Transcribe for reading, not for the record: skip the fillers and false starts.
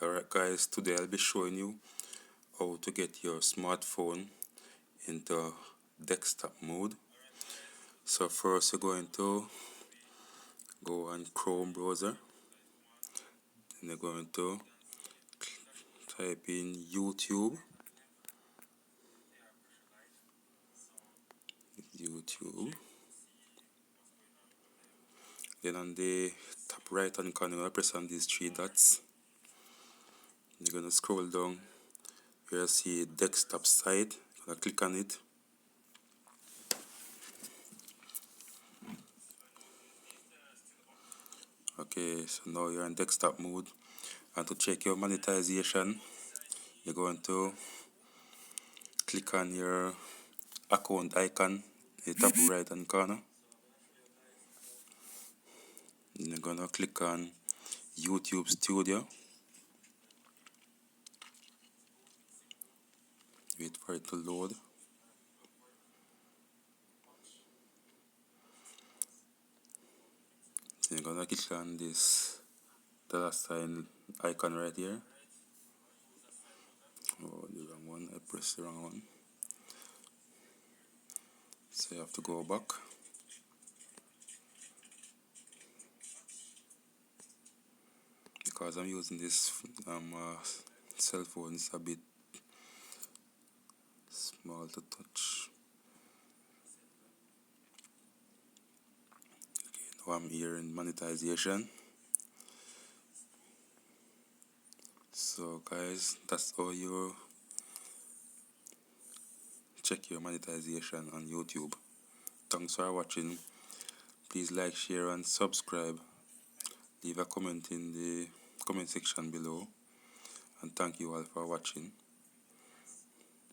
Alright guys, today I'll be showing you how to get your smartphone into desktop mode. So first you're going to go on Chrome browser, and you're going to type in YouTube. Then on the top right hand corner, you're going to press on these three dots. You're going to scroll down where you see desktop site. You're going to click on it. Okay, so now you're in desktop mode, and to check your monetization, you're going to click on your account icon in the top right hand corner. And you're going to click on YouTube Studio. Wait for it to load. So you're going to click on this dollar sign icon right here. Oh, the wrong one. I pressed the wrong one. So you have to go back. Because I'm using this cell phone, it's a bit small to touch. Okay, now I'm here in monetization. So guys, that's how you check your monetization on YouTube. Thanks for watching. Please like, share and subscribe. Leave a comment in the comment section below, and thank you all for watching.